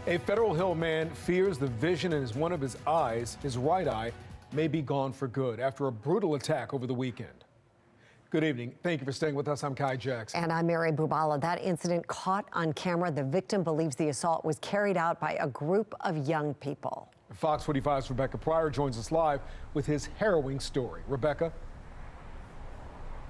A Federal Hill man fears the vision in one of his eyes, his right eye, may be gone for good after a brutal attack over the weekend. Good evening. Thank you for staying with us. I'm Kai Jackson. And I'm Mary Bubala. That incident caught on camera. The victim believes the assault was carried out by a group of young people. Fox 45's Rebecca Pryor joins us live with his harrowing story. Rebecca?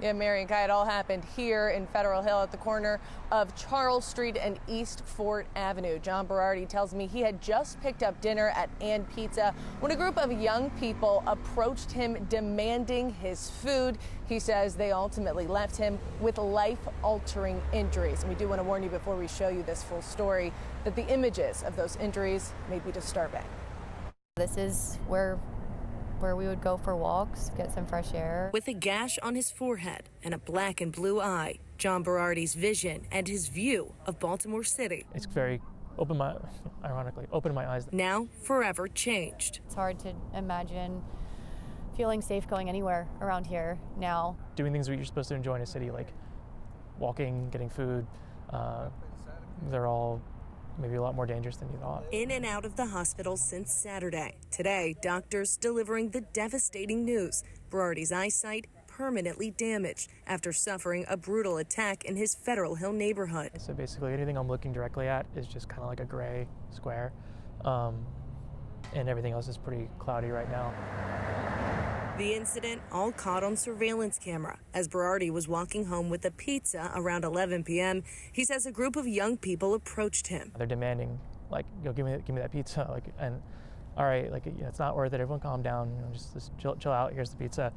Yeah, Mary and Kai, it all happened here in Federal Hill at the corner of Charles Street and East Fort Avenue. John Berardi tells me he had just picked up dinner at And Pizza when a group of young people approached him demanding his food. He says they ultimately left him with life-altering injuries. And we do want to warn you before we show you this full story that the images of those injuries may be disturbing. This is where we would go for walks, get some fresh air. With a gash on his forehead and a black and blue eye, John Berardi's vision and his view of Baltimore City. It's very opened my eyes. Now forever changed. It's hard to imagine feeling safe going anywhere around here now. Doing things that you're supposed to enjoy in a city, like walking, getting food, they're all maybe a lot more dangerous than you thought. In and out of the hospital since Saturday. Today, doctors delivering the devastating news. Berardi's eyesight permanently damaged after suffering a brutal attack in his Federal Hill neighborhood. So basically anything I'm looking directly at is just kind of like a gray square. And everything else is pretty cloudy right now. The incident all caught on surveillance camera. As Berardi was walking home with a pizza around 11 p.m., he says a group of young people approached him. They're demanding, like, yo, give me that pizza, like, and all right, like, it's not worth it. Everyone calm down, just chill out. Here's the pizza,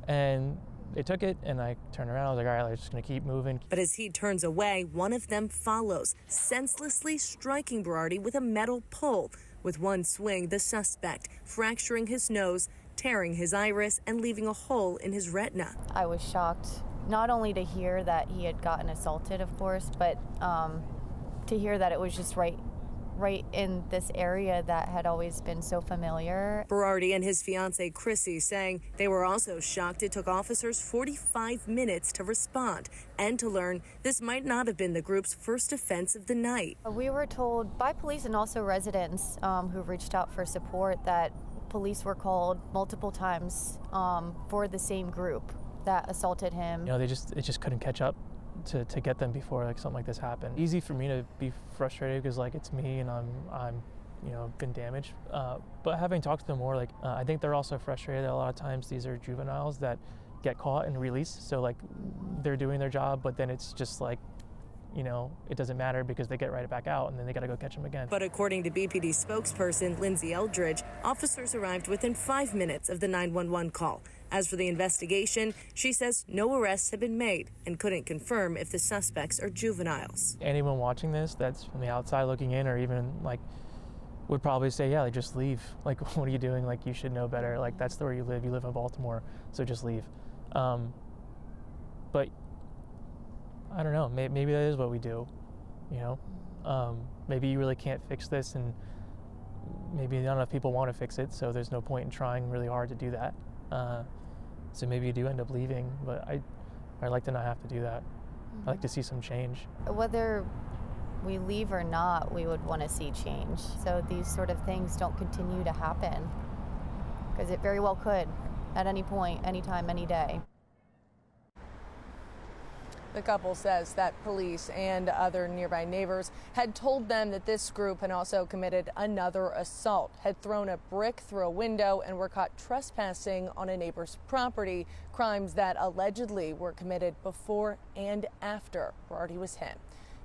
and they took it, and I turned around. I was like, all right, I'm just gonna keep moving. But as he turns away, one of them follows, senselessly striking Berardi with a metal pole. With one swing, the suspect fracturing his nose, tearing his iris, and leaving a hole in his retina. I was shocked, not only to hear that he had gotten assaulted, of course, but to hear that it was just right in this area that had always been so familiar. Berardi and his fiancée Chrissy saying they were also shocked it took officers 45 minutes to respond and to learn this might not have been the group's first offense of the night. We were told by police and also residents who reached out for support that police were called multiple times for the same group that assaulted him. You know, it just couldn't catch up to get them before like something like this happened. Easy for me to be frustrated because like it's me and I'm been damaged. But having talked to them more, like I think they're also frustrated that a lot of times these are juveniles that get caught and released. So like they're doing their job, but then it's just like, it doesn't matter because they get right back out and then they got to go catch them again. But according to BPD spokesperson Lindsay Eldridge, officers arrived within 5 minutes of the 911 call. As for the investigation, she says no arrests have been made and couldn't confirm if the suspects are juveniles. Anyone watching this that's from the outside looking in or even like would probably say, yeah, like just leave. Like, what are you doing? Like, you should know better. Like, that's where you live. You live in Baltimore, so just leave. But I don't know, maybe that is what we do, maybe you really can't fix this and maybe not enough people want to fix it, so there's no point in trying really hard to do that. So maybe you do end up leaving, but I'd like to not have to do that. I'd like to see some change. Whether we leave or not, we would want to see change. So these sort of things don't continue to happen, because it very well could at any point, anytime, any day. The couple says that police and other nearby neighbors had told them that this group had also committed another assault, had thrown a brick through a window, and were caught trespassing on a neighbor's property, crimes that allegedly were committed before and after Berardi was hit.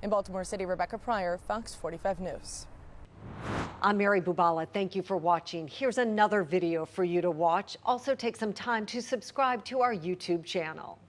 In Baltimore City, Rebecca Pryor, Fox 45 News. I'm Mary Bubala. Thank you for watching. Here's another video for you to watch. Also take some time to subscribe to our YouTube channel.